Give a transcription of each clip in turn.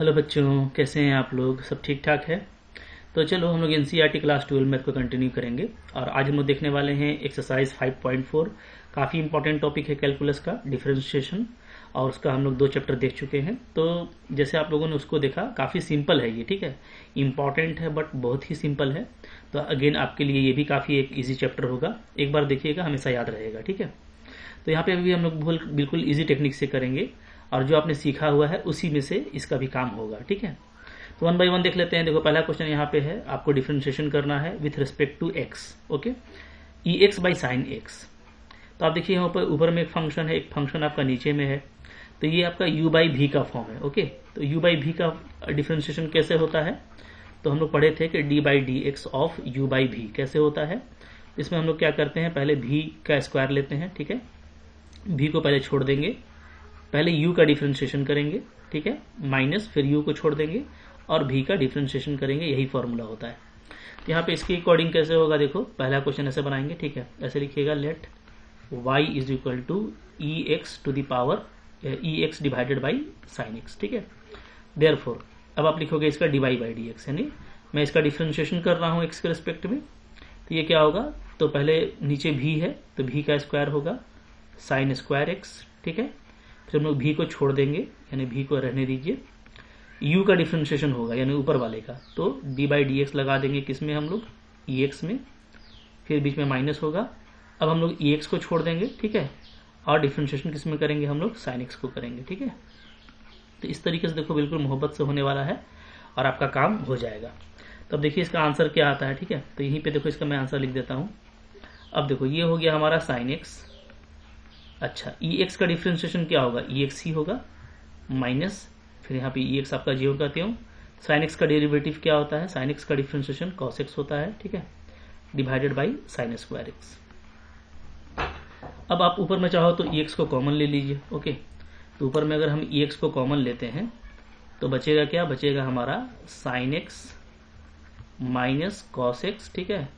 Hello बच्चों, कैसे हैं आप लोग? सब ठीक ठाक है? तो चलो हम लोग एनसीईआरटी क्लास 12 मैथ को कंटिन्यू करेंगे और आज हम लोग देखने वाले हैं एक्सरसाइज 5.4। काफ़ी इंपॉर्टेंट टॉपिक है कैलकुलस का, डिफरेंशिएशन, और उसका हम लोग 2 चैप्टर देख चुके हैं। तो जैसे आप लोगों ने उसको देखा, काफ़ी सिंपल है ये, ठीक है। इंपॉर्टेंट है बट बहुत ही सिंपल है। तो अगेन आपके लिए ये भी काफ़ी एक ईजी चैप्टर होगा। एक बार देखिएगा, हमेशा याद रहेगा, ठीक है। तो यहाँ पे अभी हम लोग बिल्कुल ईजी टेक्निक से करेंगे और जो आपने सीखा हुआ है उसी में से इसका भी काम होगा, ठीक है। तो 1 बाय 1 देख लेते हैं। देखो, पहला क्वेश्चन यहाँ पे है, आपको डिफरेंशिएशन करना है with respect to x, okay. E x by sine x. तो आप देखिए यहाँ पर ऊपर में एक फंक्शन है, एक फंक्शन आपका नीचे में है। तो ये आपका u बाई भी का फॉर्म है, ओके। तो u बाई भी का डिफरेंशिएशन कैसे होता है? तो हम लोग पढ़े थे कि d by d x of u by भी कैसे होता है। इसमें हम लोग क्या करते हैं, पहले v का स्क्वायर लेते हैं, ठीक है। v को पहले छोड़ देंगे, पहले u का डिफरेंशिएशन करेंगे, ठीक है, माइनस, फिर u को छोड़ देंगे और v का डिफरेंशिएशन करेंगे। यही फॉर्मूला होता है। तो यहाँ पे इसके अकॉर्डिंग कैसे होगा, देखो पहला क्वेश्चन ऐसे बनाएंगे, ठीक है। ऐसे लिखिएगा, let y is equal to e x to the power e x divided by sine x, ठीक है। देयरफॉर अब आप लिखोगे इसका dy बाई डी एक्स, यानी मैं इसका डिफरेंशिएशन कर रहा हूँ x के रिस्पेक्ट में। तो ये क्या होगा, तो पहले नीचे v है तो v का स्क्वायर होगा साइन स्क्वायर x, ठीक है। फिर हम लोग v को छोड़ देंगे, यानी v को रहने दीजिए। u का डिफरेंशिएशन होगा यानी ऊपर वाले का, तो d बाई डी एक्स लगा देंगे किसमें, हम लोग ई एक्स में, फिर बीच में माइनस होगा। अब हम लोग ई एक्स को छोड़ देंगे, ठीक है, और डिफरेंशिएशन किसमें करेंगे, हम लोग साइन एक्स को करेंगे, ठीक है। तो इस तरीके से देखो, बिल्कुल मोहब्बत से होने वाला है और आपका काम हो जाएगा। तो अब देखिए इसका आंसर क्या आता है, ठीक है। तो यहीं पे देखो, इसका मैं आंसर लिख देता हूँ। अब देखो, ये हो गया हमारा साइन एक्स। अच्छा, ई एक्स का डिफरेंशिएशन क्या होगा, ई एक्स ही होगा, माइनस, फिर यहाँ पे ई एक्स आपका ज्यों का त्यों। साइन एक्स का डेरिवेटिव क्या होता है, साइन एक्स का डिफरेंशिएशन कॉस एक्स होता है, ठीक है, divided by sine square x. अब आप ऊपर में चाहो तो ई एक्स को कॉमन ले लीजिए, ओके। तो ऊपर में अगर हम ई एक्स को कॉमन लेते हैं तो बचेगा क्या, बचेगा हमारा sine x minus cos x, ठीक है,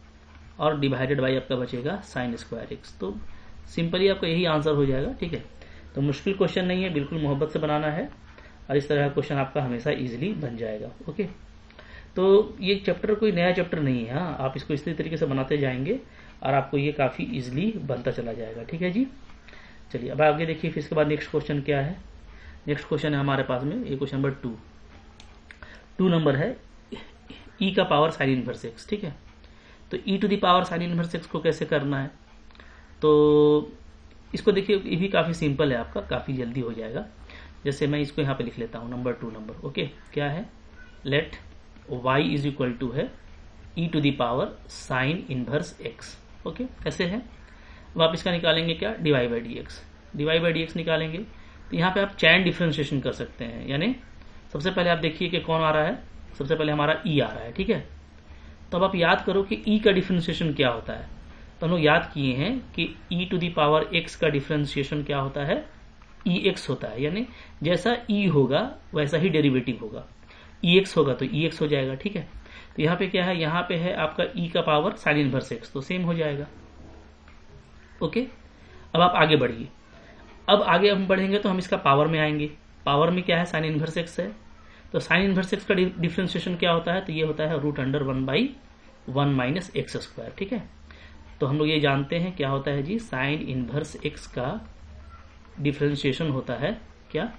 और डिवाइडेड बाई आपका बचेगा साइन स्क्वायर एक्स। तो सिंपली आपका यही आंसर हो जाएगा, ठीक है। तो मुश्किल क्वेश्चन नहीं है, बिल्कुल मोहब्बत से बनाना है और इस तरह का क्वेश्चन आपका हमेशा इजीली बन जाएगा, ओके। तो ये चैप्टर कोई नया चैप्टर नहीं है, हाँ, आप इसको इसी तरीके से बनाते जाएंगे और आपको ये काफ़ी इजीली बनता चला जाएगा, ठीक है जी। चलिए अब आगे देखिए, फिर इसके बाद नेक्स्ट क्वेश्चन क्या है। नेक्स्ट क्वेश्चन है हमारे पास में, ये क्वेश्चन नंबर 2 नंबर है, ई का पावर साइन इनवर्स एक्स, ठीक है। तो e to the power sine inverse x को कैसे करना है, तो इसको देखिए, ये भी काफ़ी सिंपल है आपका, काफ़ी जल्दी हो जाएगा। जैसे मैं इसको यहाँ पे लिख लेता हूँ, नंबर 2 नंबर, ओके। क्या है, let y is equal to है e to the power sine inverse x, okay, ऐसे है। अब आप इसका निकालेंगे क्या, dy by d x, dy by d x निकालेंगे। तो यहाँ पे आप चैन डिफरेंशिएशन कर सकते हैं, यानी सबसे पहले आप देखिए कि कौन आ रहा है, सबसे पहले हमारा ई आ रहा है, ठीक है। तो अब आप याद करो कि ई का डिफरेंशिएशन क्या होता है। तो हम लोग याद किए हैं कि e to the power x का डिफरेंशिएशन क्या होता है, ई एक्स होता है, यानी जैसा e होगा वैसा ही डेरिवेटिव होगा। ई एक्स होगा तो ई एक्स हो जाएगा, ठीक है। तो यहाँ पे क्या है, यहाँ पे है आपका e का पावर साइन इनवर्स एक्स, तो सेम हो जाएगा, ओके। अब आप आगे बढ़िए। अब आगे हम बढ़ेंगे तो हम इसका पावर में आएंगे। पावर में क्या है, साइन इनवर्स एक्स है। तो साइन इनवर्स एक्स का डिफरेंशिएशन क्या होता है, तो ये होता है root under 1/1 minus x square, ठीक है। तो हम लोग ये जानते हैं क्या होता है जी, साइन इनवर्स एक्स का डिफरेंशिएशन होता है क्या,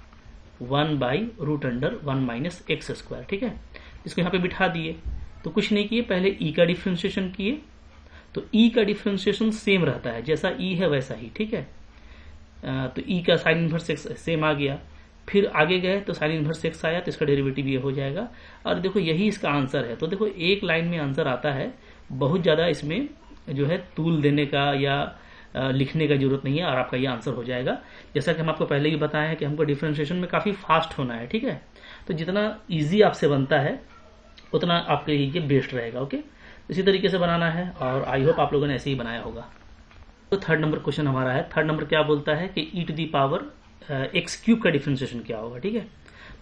1/√1 माइनस एक्स स्क्वायर, ठीक है। इसको यहाँ पे बिठा दिए, तो कुछ नहीं किए, पहले ई का डिफरेंशिएशन किए। तो ई का डिफरेंशिएशन सेम रहता है, जैसा ई है वैसा ही, ठीक है। तो ई का साइन इनवर्स एक्स सेम आ गया। फिर आगे गए तो साइन इनवर्स एक्स आया, तो इसका डेरिवेटिव ये हो जाएगा। और देखो यही इसका आंसर है। तो देखो एक लाइन में आंसर आता है, बहुत ज़्यादा इसमें जो है तूल देने का या लिखने का जरूरत नहीं है और आपका ये आंसर हो जाएगा। जैसा कि हम आपको पहले ही बताया है कि हमको डिफरेंशिएशन में काफ़ी फास्ट होना है, ठीक है। तो जितना इजी आपसे बनता है उतना आपके लिए बेस्ट रहेगा, ओके। इसी तरीके से बनाना है और आई होप आप लोगों ने ऐसे ही बनाया होगा। तो 3rd नंबर क्वेश्चन हमारा है। 3rd नंबर क्या बोलता है कि e to the power x cube का डिफरेंशिएशन क्या होगा, ठीक है।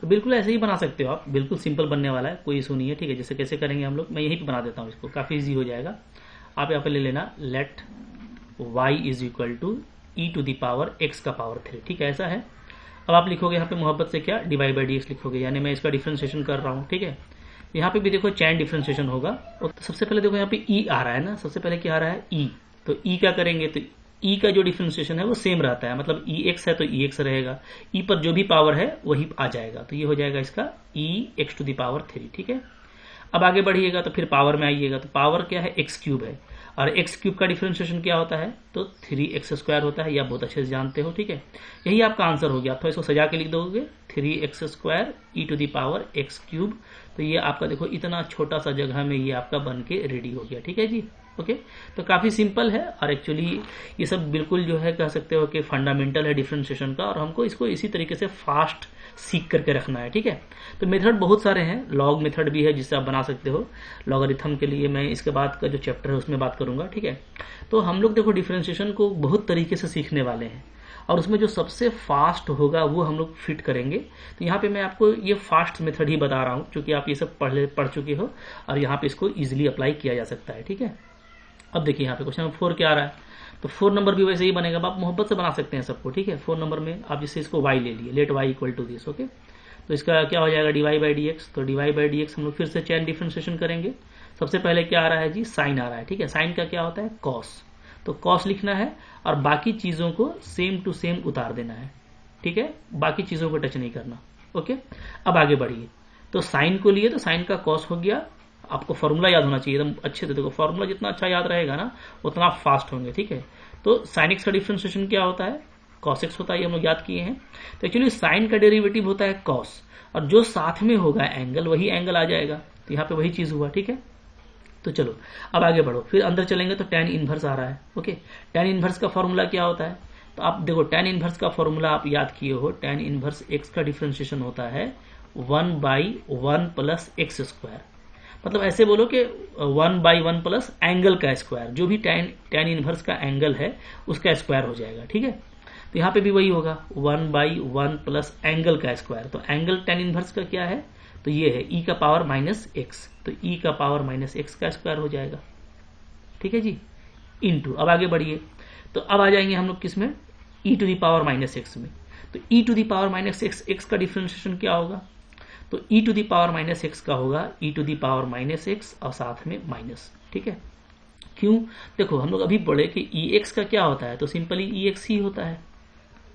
तो बिल्कुल ऐसे ही बना सकते हो आप, बिल्कुल सिंपल बनने वाला है, कोई इशू नहीं है, ठीक है। जैसे कैसे करेंगे हम लोग, मैं यहीं पे बना देता हूँ इसको, काफ़ी इजी हो जाएगा। आप यहाँ पे ले लेना, let y is equal to e to the power x का पावर 3, ठीक है, ऐसा है। अब आप लिखोगे यहाँ पे मोहब्बत से क्या, dy बाई dx लिखोगे, यानी मैं इसका डिफ्रेंशिएशन कर रहा हूँ, ठीक है। यहाँ पे भी देखो चैन डिफ्रेंशिएशन होगा, और सबसे पहले देखो यहाँ पे ई आ रहा है ना, सबसे पहले क्या आ रहा है ई, तो ई क्या करेंगे, तो ई का जो डिफ्रेंशिएशन है वो सेम रहता है, मतलब ई एक्स है तो ई एक्स रहेगा, ई पर जो भी पावर है वही आ जाएगा, तो ये हो जाएगा इसका ई एक्स टू द पावर 3, ठीक है। अब आगे बढ़िएगा तो फिर पावर में आइएगा, तो पावर क्या है, एक्स क्यूब है, और एक्स क्यूब का डिफरेंशिएशन क्या होता है, तो 3x² होता है, या बहुत अच्छे से जानते हो, ठीक है। यही आपका आंसर हो गया, आप थोड़ा इसको सजा के लिख दोगे 3x² e to the power x cube, तो ये आपका देखो इतना छोटा सा जगह में ये आपका बन के रेडी हो गया, ठीक है जी। ओके, तो काफी सिंपल है, और एक्चुअली ये सब बिल्कुल जो है कह सकते हो कि फंडामेंटल है डिफरेंशिएशन का, और हमको इसको इसी तरीके से फास्ट सीख करके रखना है, ठीक है। तो मेथड बहुत सारे हैं, लॉग मेथड भी है जिससे आप बना सकते हो, लॉगरिथम के लिए मैं इसके बाद का जो चैप्टर है उसमें बात करूंगा, ठीक है। तो हम लोग देखो डिफरेंशिएशन को बहुत तरीके से सीखने वाले हैं, और उसमें जो सबसे फास्ट होगा वो हम लोग फिट करेंगे। तो यहाँ पे मैं आपको ये फास्ट मेथड ही बता रहा हूँ, क्योंकि आप ये सब पढ़ चुके हो, और यहाँ पे इसको इजिली अप्लाई किया जा सकता है, ठीक है। अब देखिए यहाँ पे क्वेश्चन नंबर 4 क्या आ रहा है, तो 4 नंबर भी वैसे ही बनेगा, आप मोहब्बत से बना सकते हैं सबको, ठीक है। 4 नंबर में आप जिससे इसको y ले लिए, let y equal to this, okay. तो इसका क्या हो जाएगा, dy बाई dx, तो dy बाई dx हम लोग फिर से चैन डिफरेंशिएशन करेंगे। सबसे पहले क्या आ रहा है जी, साइन आ रहा है, ठीक है। साइन का क्या होता है, कॉस, तो कॉस लिखना है, और बाकी चीजों को सेम टू सेम उतार देना है, ठीक है, बाकी चीजों को टच नहीं करना, ओके। अब आगे बढ़िए, तो साइन को लिए तो साइन का कॉस हो गया, आपको फॉर्मूला याद होना चाहिए एकदम अच्छे से, देखो फॉर्मूला जितना अच्छा याद रहेगा ना उतना आप फास्ट होंगे, ठीक है। तो साइन एक्स का डिफरेंशिएशन क्या होता है, कॉस एक्स होता है, ये हम लोग याद किए हैं। तो एक्चुअली साइन का डेरिवेटिव होता है कॉस, और जो साथ में होगा एंगल वही एंगल आ जाएगा, तो यहाँ पे वही चीज हुआ, ठीक है। तो चलो अब आगे बढ़ो, फिर अंदर चलेंगे तो tan इनवर्स आ रहा है, ओके। tan इनवर्स का फॉर्मूला क्या होता है, तो आप देखो tan इनवर्स का फॉर्मूला आप याद किए हो, tan इनवर्स x का डिफरेंशिएशन होता है 1/1 प्लस x², मतलब ऐसे बोलो कि 1/1 प्लस एंगल का स्क्वायर, जो भी tan इनवर्स का एंगल है उसका स्क्वायर हो जाएगा, ठीक है। तो यहाँ पे भी वही होगा 1/1 प्लस एंगल का स्क्वायर, तो एंगल tan इनवर्स का क्या है, तो ये है e का पावर -x, तो e का पावर -x का स्क्वायर हो जाएगा, ठीक है जी, इनटू। अब आगे बढ़िए, तो अब आ जाएंगे हम लोग किसमें, e to the power -x में, तो e to the power -x का डिफरेंशिएशन क्या होगा, तो e to the power -x का होगा e to the power -x और साथ में माइनस, ठीक है। क्यों, देखो हम लोग अभी पढ़े कि ex का क्या होता है, तो सिंपली ex ही होता है,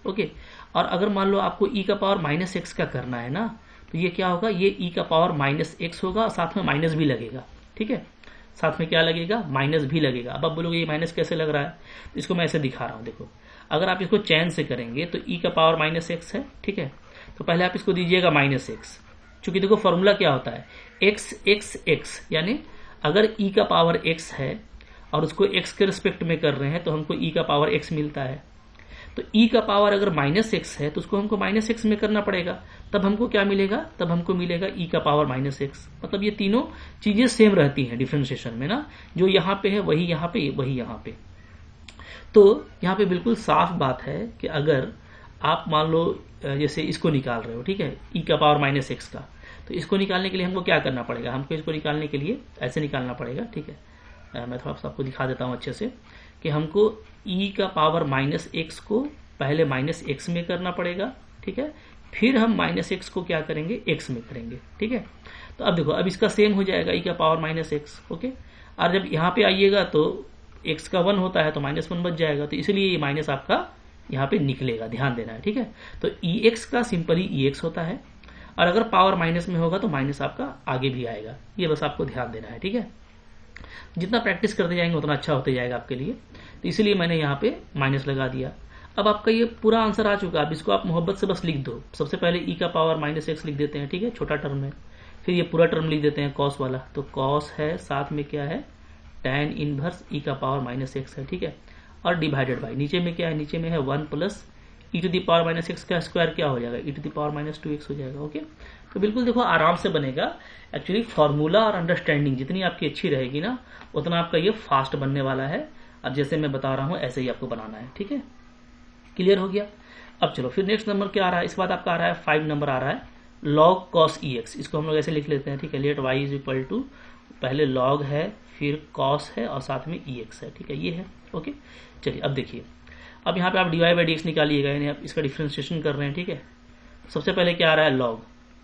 ओके। और अगर मान लो आपको e का पावर -x का करना है ना, तो ये क्या होगा, ये e का पावर -x होगा और साथ में माइनस भी लगेगा, ठीक है, साथ में क्या लगेगा, माइनस भी लगेगा। अब आप बोलोगे ये माइनस कैसे लग रहा है, तो इसको मैं ऐसे दिखा रहा हूँ, देखो अगर आप इसको चैन से करेंगे तो e का पावर -x है, ठीक है, तो पहले आप इसको दीजिएगा -x, चूंकि देखो फॉर्मूला क्या होता है x, यानी अगर e का पावर x है और उसको x के रिस्पेक्ट में कर रहे हैं तो हमको e का पावर x मिलता है, तो e का पावर अगर -x है तो उसको हमको -x में करना पड़ेगा, तब हमको क्या मिलेगा, तब हमको मिलेगा e का पावर -x, मतलब ये तीनों चीजें सेम रहती हैं डिफरेंशिएशन में ना, जो यहाँ पे है वही यहाँ पे, वही यहाँ पे। तो यहाँ पे बिल्कुल साफ बात है कि अगर आप मान लो जैसे इसको निकाल रहे हो, ठीक है, e का पावर -x का, तो इसको निकालने के लिए हमको क्या करना पड़ेगा, हमको इसको निकालने के लिए ऐसे निकालना पड़ेगा, ठीक है। मैं थोड़ा सा आपको दिखा देता हूँ अच्छे से कि हमको e का पावर -x को पहले -x में करना पड़ेगा, ठीक है, फिर हम -x को क्या करेंगे, x में करेंगे, ठीक है। तो अब देखो अब इसका सेम हो जाएगा e का पावर -x, ओके। और जब यहाँ पे आइएगा तो x का 1 होता है तो -1 बच जाएगा, तो इसलिए ये माइनस आपका यहाँ पे निकलेगा, ध्यान देना है, ठीक है। तो ex का सिंपली ex होता है, और अगर पावर माइनस में होगा तो माइनस आपका आगे भी आएगा, ये बस आपको ध्यान देना है, ठीक है। जितना प्रैक्टिस करते जाएंगे उतना अच्छा होते जाएगा आपके लिए, तो इसलिए मैंने यहाँ पे माइनस लगा दिया। अब आपका ये पूरा आंसर आ चुका, अब इसको आप मोहब्बत से बस लिख दो। सबसे पहले e का पावर -x लिख देते हैं, ठीक है, छोटा टर्म है, फिर ये पूरा टर्म लिख देते हैं कॉस वाला, तो कॉस है, साथ में क्या है, tan इनवर्स e का पावर -x है, ठीक है, और डिवाइडेड बाई नीचे में क्या है, नीचे में है 1 plus e to the power -x का स्क्वायर क्या हो जाएगा, e to the power -2x हो जाएगा, ओके। तो बिल्कुल देखो आराम से बनेगा। एक्चुअली फॉर्मूला और अंडरस्टैंडिंग जितनी आपकी अच्छी रहेगी ना उतना आपका ये फास्ट बनने वाला है। अब जैसे मैं बता रहा हूँ ऐसे ही आपको बनाना है, ठीक है, क्लियर हो गया। अब चलो फिर नेक्स्ट नंबर क्या आ रहा है, इस बात आपका आ रहा है 5 नंबर आ रहा है log cos ex, इसको हम लोग ऐसे लिख लेते हैं, ठीक है, let y is equal to पहले log है फिर cos है और साथ में ex है, ठीक है, ये है, ओके। चलिए अब देखिए, अब यहाँ पे आप dy बाई dx निकालिएगा, यानी आप इसका डिफरेंशिएशन कर रहे हैं, ठीक है, सबसे पहले क्या आ रहा है लॉग,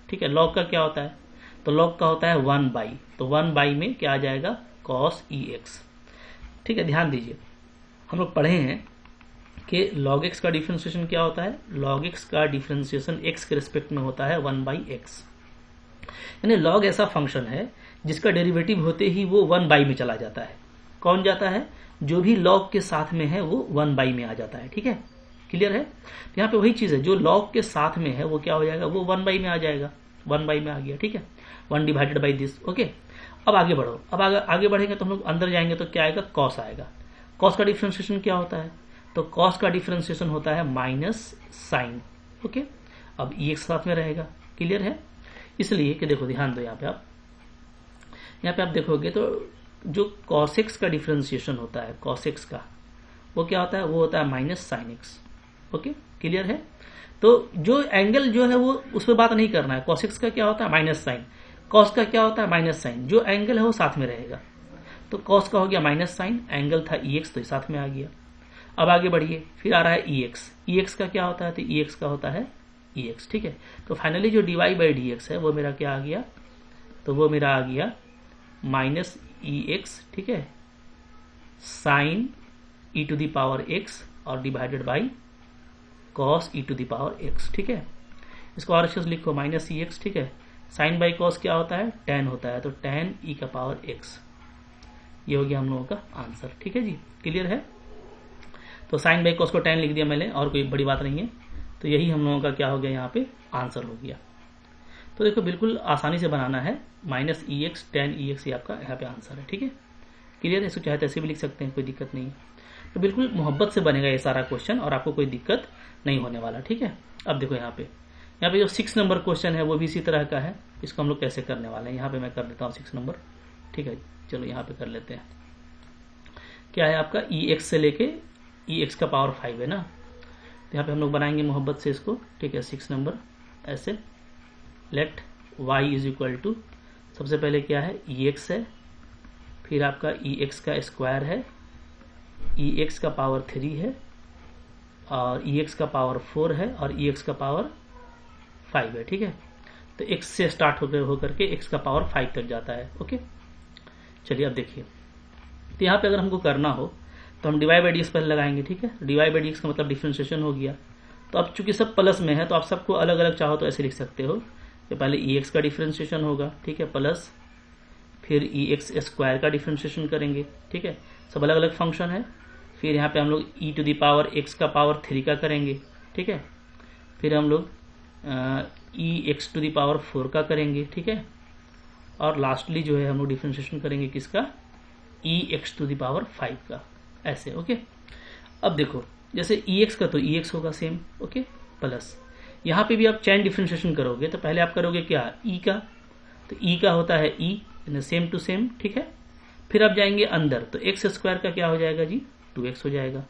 ठीक है। लॉग का क्या होता है, तो लॉग का होता है 1/, तो 1/, में क्या आ जाएगा cos EX, ठीक है। ध्यान दीजिए हम लोग पढ़े हैं कि log x का डिफ्रेंसिएशन क्या होता है, log x का डिफ्रेंसिएशन x के रिस्पेक्ट में होता है 1/x, यानी log ऐसा फंक्शन है जिसका डेरिवेटिव होते ही वो 1/, में चला जाता है। कौन जाता है, जो भी log के साथ में है वो 1/, में आ जाता है, ठीक है। क्लियर है, तो यहाँ पे वही चीज है, जो log के साथ में है वो क्या हो जाएगा, वो 1/, में आ जाएगा, 1/, में आ गया, ठीक है, 1/दिस, ओके। अब आगे बढ़ो, अब आगे बढ़ेंगे तो हम लोग अंदर जाएंगे तो क्या आएगा, कॉस आएगा। कॉस का डिफ्रेंसिएशन क्या होता है, तो कॉस का डिफ्रेंसिएशन होता है माइनस साइन, ओके। अब EX साथ में रहेगा, क्लियर है। इसलिए कि देखो ध्यान दो, यहाँ पे आप देखोगे तो जो cos x का डिफ्रेंसिएशन होता है, cos x का वो क्या होता है, वो होता है minus sine x, okay, clear है। तो जो एंगल जो है वो उस पर बात नहीं करना है, cos x का क्या होता है माइनस साइन, cos का क्या होता है माइनस साइन, जो एंगल है वो साथ में रहेगा। तो cos का हो गया माइनस साइन, एंगल था EX तो साथ में आ गया। अब आगे बढ़िए, फिर आ रहा है EX का क्या होता है, तो EX का होता है EX, ठीक है। तो फाइनली जो dy/dx है वो मेरा क्या आ गया, तो वो मेरा आ गया माइनस EX, ठीक है, साइन e⁻x और डिवाइडेड बाई cos e⁻x, ठीक है। इसको और अच्छे से लिखो, माइनस EX, ठीक है, साइन बाई कॉस क्या होता है, tan होता है, तो tan e⁻x, ये हो गया हम लोगों का आंसर, ठीक है जी, क्लियर है। तो साइन बाई कॉस को tan लिख दिया मैंने, और कोई बड़ी बात नहीं है। तो यही हम लोगों का क्या हो गया, यहाँ पे आंसर हो गया। तो देखो बिल्कुल आसानी से बनाना है, माइनस EX tan EX, ये आपका यहाँ पे आंसर है, ठीक है, क्लियर है। इसको चाहे ऐसे भी लिख सकते हैं, कोई दिक्कत नहीं है। तो बिल्कुल मोहब्बत से बनेगा ये सारा क्वेश्चन और आपको कोई दिक्कत नहीं होने वाला, ठीक है। अब देखो यहाँ पे जो 6 नंबर क्वेश्चन है वो भी इसी तरह का है। इसको हम लोग कैसे करने वाले हैं, यहाँ पे मैं कर देता हूँ 6 नंबर, ठीक है। चलो यहाँ पे कर लेते हैं। क्या है आपका, EX से लेके EX का पावर 5 है ना, तो यहाँ पे हम लोग बनाएंगे मोहब्बत से इसको, ठीक है। 6 नंबर ऐसे, let y is equal to, सबसे पहले क्या है EX है, फिर आपका EX का स्क्वायर है, EX का पावर 3 है, और EX का पावर 4 है, और EX का पावर 5 है, ठीक है। तो x से स्टार्ट होकर के x का पावर 5 तक जाता है, ओके। चलिए अब देखिए, तो यहाँ पे अगर हमको करना हो तो हम dy/dx पहले लगाएंगे, ठीक है। dy/dx का मतलब डिफ्रेंशिएशन हो गया। तो अब चूंकि सब प्लस में है तो आप सबको अलग अलग चाहो तो ऐसे लिख सकते हो कि पहले EX का डिफ्रेंशिएशन होगा, ठीक है, प्लस फिर EX स्क्वायर का डिफ्रेंशिएशन करेंगे, ठीक है। सब अलग अलग फंक्शन है। फिर यहाँ पे हम लोग e⁻x का पावर 3 का करेंगे, ठीक है। फिर हम लोग e⁻4 का करेंगे, ठीक है। और लास्टली जो है हम लोग डिफ्रेंशिएशन करेंगे किसका, e⁻5 का, ऐसे, ओके। अब देखो जैसे EX का तो EX होगा सेम, ओके, प्लस यहाँ पे भी आप चैन डिफ्रेंशिएशन करोगे तो पहले आप करोगे क्या, E का, तो E का होता है E, सेम टू सेम, ठीक है। फिर आप जाएंगे अंदर तो x स्क्वायर का क्या हो जाएगा जी, 2x हो जाएगा,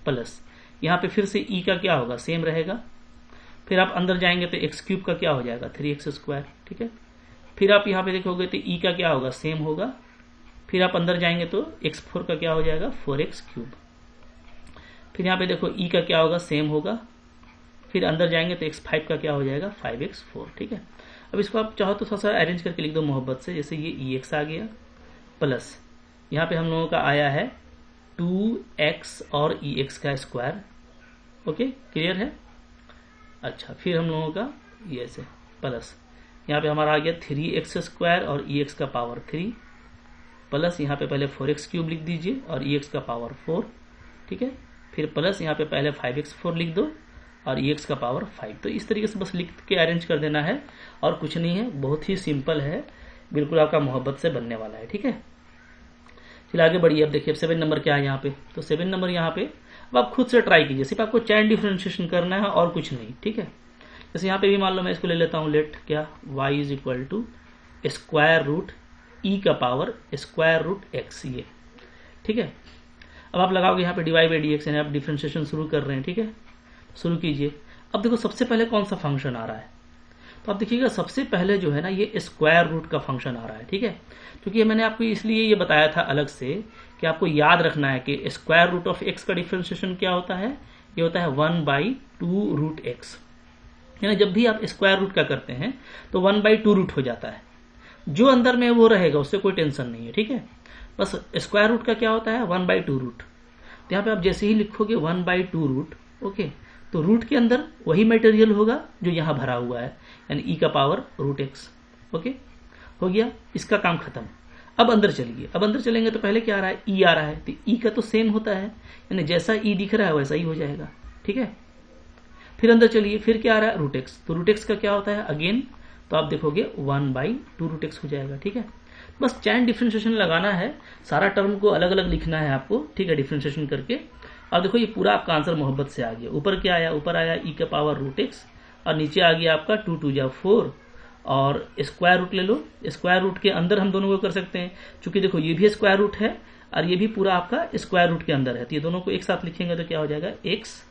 प्लस यहाँ पे फिर से E का क्या होगा, सेम रहेगा। फिर आप अंदर जाएंगे तो x³ का क्या हो जाएगा, 3x स्क्वायर, ठीक है। फिर आप यहाँ पे देखोगे तो E का क्या होगा, सेम होगा। फिर आप अंदर जाएंगे तो x4 का क्या हो जाएगा, 4x³। फिर यहाँ पे देखो E का क्या होगा, सेम होगा। फिर अंदर जाएंगे तो x5 का क्या हो जाएगा, 5x4, ठीक है। अब इसको आप चाहो तो थोड़ा सा अरेंज करके लिख दो मोहब्बत से, जैसे ये EX आ गया, प्लस यहाँ पे हम लोगों का आया है 2x और EX का स्क्वायर, ओके, क्लियर है। अच्छा, फिर हम लोगों का ये ऐसे, प्लस यहाँ पे हमारा आ गया 3x स्क्वायर और EX का पावर 3, प्लस यहाँ पे पहले 4x³ लिख दीजिए और EX का पावर 4, ठीक है। फिर प्लस यहाँ पे पहले 5x4 लिख दो और EX का पावर 5। तो इस तरीके से बस लिख के अरेंज कर देना है और कुछ नहीं है, बहुत ही सिंपल है, बिल्कुल आपका मोहब्बत से बनने वाला है, ठीक है। चलिए आगे बढ़िए। अब देखिए 7 नंबर क्या है यहाँ पे, तो 7 नंबर यहाँ पे अब आप खुद से ट्राई कीजिए, सिर्फ आपको चैन डिफ्रेंशिएशन करना है और कुछ नहीं, ठीक है। जैसे यहाँ पे भी मान लो मैं इसको ले लेता हूँ, लेट क्या, y is equal to square root E का पावर स्क्वायर रूट x, ये, ठीक है। अब आप लगाओगे यहाँ पे dy/dx, यानी आप डिफ्रेंशिएशन शुरू कर रहे हैं, ठीक है, शुरू कीजिए। अब देखो सबसे पहले कौन सा फंक्शन आ रहा है, तो आप देखिएगा सबसे पहले जो है ना ये स्क्वायर रूट का फंक्शन आ रहा है, ठीक है। क्योंकि मैंने आपको इसलिए ये बताया था अलग से कि आपको याद रखना है कि स्क्वायर रूट ऑफ x का डिफ्रेंशिएशन क्या होता है, ये होता है 1/2 रूट x, यानी जब भी आप स्क्वायर रूट का करते हैं तो 1/2 रूट हो जाता है, जो अंदर में वो रहेगा उससे कोई टेंशन नहीं है, ठीक है। बस स्क्वायर रूट का क्या होता है 1/2 रूट। तो यहाँ पे आप जैसे ही लिखोगे 1/2 रूट, ओके, तो रूट के अंदर वही मटेरियल होगा जो यहाँ भरा हुआ है, यानी ई का पावर रूट एक्स। ओके, हो गया, इसका काम खत्म। अब अंदर चलिए, अब अंदर चलेंगे तो पहले क्या आ रहा है, ई आ रहा है, तो ई का तो सेम होता है, यानी जैसा ई दिख रहा है वैसा ही हो जाएगा, ठीक है। फिर अंदर चलिए, फिर क्या आ रहा है रूट एक्स, तो रूट एक्स का क्या होता है अगेन, तो आप देखोगे 1/2 रूट एक्स हो जाएगा, ठीक है। बस चैन डिफ्रेंशिएशन लगाना है, सारा टर्म को अलग अलग लिखना है आपको, ठीक है, डिफ्रेंशिएशन करके। अब देखो ये पूरा आपका आंसर मोहब्बत से आ गया। ऊपर क्या आया, ऊपर आया ई का पावर रूट एक्स, और नीचे आ गया आपका 2 2 जा 4, और स्क्वायर रूट ले लो। स्क्वायर रूट के अंदर हम दोनों को कर सकते हैं, क्योंकि देखो ये भी स्क्वायर रूट है और ये भी पूरा आपका स्क्वायर रूट के अंदर है, तो ये दोनों को एक साथ लिखेंगे तो क्या हो जाएगा, एक्स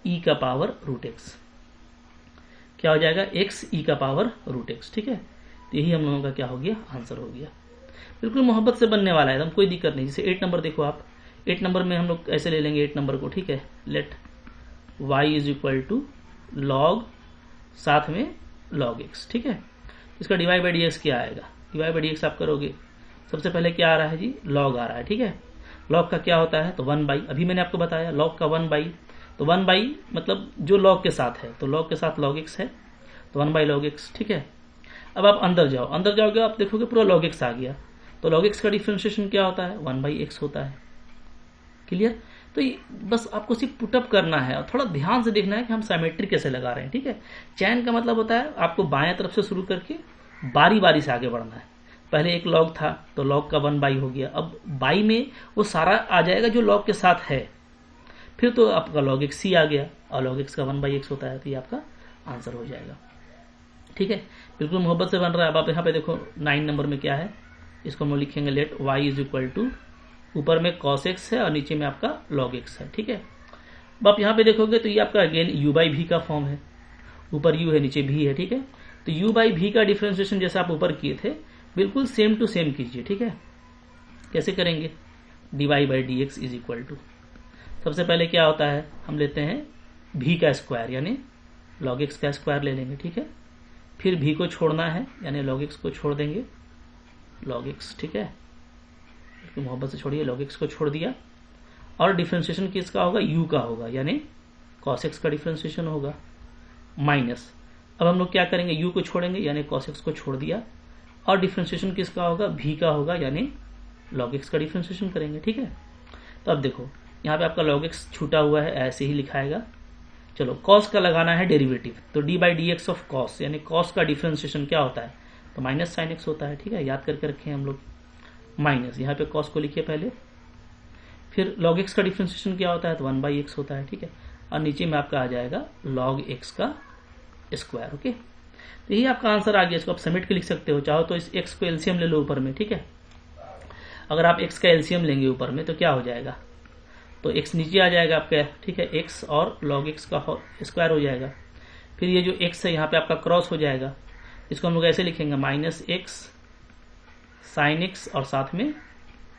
ई का पावर रूट एक्स, क्या हो जाएगा, एक्स ई का पावर रूट एक्स, ठीक है। तो यही हम लोगों का क्या हो गया, आंसर हो गया। बिल्कुल मोहब्बत से बनने वाला है, एकदम कोई दिक्कत नहीं। जैसे 8 नंबर देखो आप, 8 नंबर में हम लोग ऐसे ले लेंगे 8 नंबर को, ठीक है, let y is equal to log साथ में लॉग एक्स, ठीक है। इसका डिवाइड बाई डी एक्स क्या आएगा, डिवाइड बाई डी एक्स आप करोगे, सबसे पहले क्या आ रहा है जी, लॉग आ रहा है, ठीक है। लॉग का क्या होता है, तो 1/, अभी मैंने आपको बताया लॉग का 1/, तो 1/, मतलब जो लॉग के साथ है, तो लॉग के साथ लॉग एक्स है, तो 1/, log x, ठीक है। अब आप अंदर जाओ, अंदर जाओगे आप देखोगे पूरा log x आ गया, तो log x का डिफरेंशिएशन क्या होता है, 1/x होता है, क्लियर। तो बस आपको सिर्फ पुटअप करना है और थोड़ा ध्यान से देखना है कि हम साइमेट्री कैसे लगा रहे हैं, ठीक है। चैन का मतलब होता है आपको बाएं तरफ से शुरू करके बारी बारी से आगे बढ़ना है। पहले एक लॉग था तो लॉग का 1/, हो गया, अब बाई में वो सारा आ जाएगा जो लॉग के साथ है, फिर तो आपका log x ही आ गया, और log x का 1/x होता है, तो ये आपका आंसर हो जाएगा, ठीक है। बिल्कुल मोहब्बत से बन रहा है। अब आप यहाँ पे देखो 9 नंबर में क्या है, इसको हम लिखेंगे let y is equal to, ऊपर में cos x है और नीचे में आपका log x है, ठीक है। अब आप यहाँ पे देखोगे तो ये आपका अगेन u/v का फॉर्म है, ऊपर u है नीचे v है, ठीक है। तो u/v का डिफ्रेंशिएशन जैसे आप ऊपर किए थे बिल्कुल सेम टू सेम कीजिए, ठीक है। कैसे करेंगे, dy by d x is equal to, सबसे पहले क्या होता है, हम लेते हैं v का स्क्वायर यानी log x का स्क्वायर ले लेंगे, ठीक है। फिर v को छोड़ना है यानी log x को छोड़ देंगे, log x, ठीक है। तो मोहब्बत से छोड़िए, log x को छोड़ दिया, और डिफरेंशिएशन किसका होगा, u का होगा, यानी cos x का डिफरेंशिएशन होगा, माइनस। अब हम लोग क्या करेंगे, u को छोड़ेंगे यानी cos x को छोड़ दिया, और डिफरेंशिएशन किसका होगा, v का होगा, यानी log x का डिफरेंशिएशन करेंगे, ठीक है। तो अब देखो यहाँ पे आपका log x छूटा हुआ है, ऐसे ही लिखाएगा। चलो cos का लगाना है डेरिवेटिव, तो d by d x of cos, यानी cos का डिफरेंशिएशन क्या होता है, तो माइनस साइन एक्स होता है, ठीक है, याद करके रखें हम लोग। माइनस यहाँ पे cos को लिखिए पहले, फिर log x का डिफरेंशिएशन क्या होता है, तो 1/x होता है, ठीक है, और नीचे में आपका आ जाएगा log x का स्क्वायर, ओके। तो यही आपका आंसर आ गया। इसको आप समेट के लिख सकते हो, चाहो तो इस x को एलसीएम ले लो ऊपर में, ठीक है। अगर आप x का एलसीएम लेंगे ऊपर में तो क्या हो जाएगा, तो x नीचे आ जाएगा आपका, ठीक है, x और log x का स्क्वायर हो जाएगा। फिर ये जो x है यहाँ पे आपका क्रॉस हो जाएगा, इसको हम लोग ऐसे लिखेंगे -x sin x और साथ में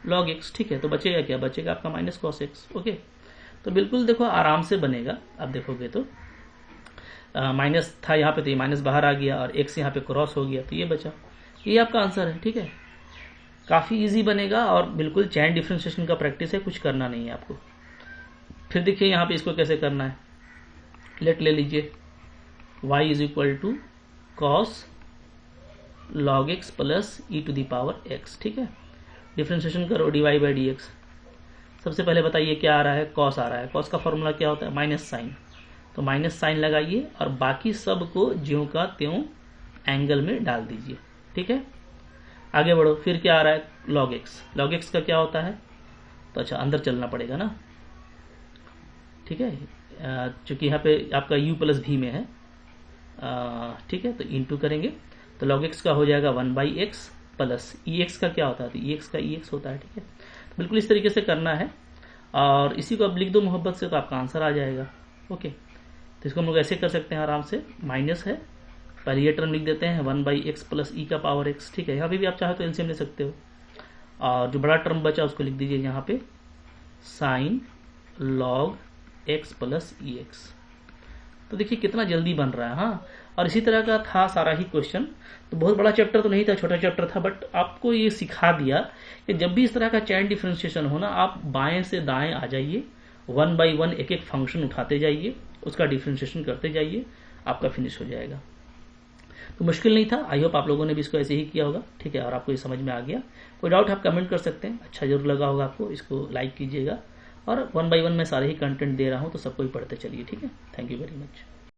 log x, ठीक है। तो बचेगा क्या, बचेगा आपका -cos x, ओके। तो बिल्कुल देखो आराम से बनेगा। आप देखोगे तो माइनस था यहाँ पे, तो ये माइनस बाहर आ गया और x यहाँ पे क्रॉस हो गया, तो ये बचा, ये आपका आंसर है, ठीक है। काफ़ी इजी बनेगा और बिल्कुल चैन डिफरेंशिएशन का प्रैक्टिस है, कुछ करना नहीं है आपको। फिर देखिए यहाँ पे इसको कैसे करना है, लेट ले लीजिए y is equal to cos log x plus e to the power x, ठीक है। डिफरेंशिएशन करो dy बाई डी एक्स। सबसे पहले बताइए क्या आ रहा है, cos आ रहा है, cos का फॉर्मूला क्या होता है, माइनस साइन, तो माइनस साइन लगाइए और बाकी सब को ज्यों का त्यों एंगल में डाल दीजिए, ठीक है। आगे बढ़ो, फिर क्या आ रहा है, log x, log x का क्या होता है, तो अच्छा अंदर चलना पड़ेगा ना, ठीक है, चूंकि यहाँ पे आपका u प्लस v में है, ठीक है, तो इंटू करेंगे तो log x का हो जाएगा 1/x प्लस ex का क्या होता है, तो ex का ex होता है, ठीक है। तो बिल्कुल इस तरीके से करना है और इसी को अब लिख दो मोहब्बत से, तो आपका आंसर आ जाएगा, ओके। तो इसको हम लोग ऐसे कर सकते हैं आराम से, माइनस है, पहले ये टर्म लिख देते हैं 1/x प्लस ई का पावर x, ठीक है। यहाँ पे भी आप चाहे तो एलसीएम ले सकते हो, और जो बड़ा टर्म बचा उसको लिख दीजिए यहाँ पे साइन log x प्लस ई एक्स। तो देखिए कितना जल्दी बन रहा है। हाँ, और इसी तरह का था सारा ही क्वेश्चन। तो बहुत बड़ा चैप्टर तो नहीं था, छोटा चैप्टर था, बट आपको ये सिखा दिया कि जब भी इस तरह का चैन डिफरेंशिएशन हो ना, आप बाएं से दाएं आ जाइए, 1 बाई 1 एक एक फंक्शन उठाते जाइए, उसका डिफरेंशिएशन करते जाइए, आपका फिनिश हो जाएगा। तो मुश्किल नहीं था। आई होप आप लोगों ने भी इसको ऐसे ही किया होगा। ठीक है, और आपको ये समझ में आ गया। कोई डाउट आप कमेंट कर सकते हैं। अच्छा जरूर लगा होगा आपको, इसको लाइक कीजिएगा। और 1 बाई 1 मैं सारे ही कंटेंट दे रहा हूँ, तो सबको ही पढ़ते चलिए। ठीक है, थैंक यू वेरी मच।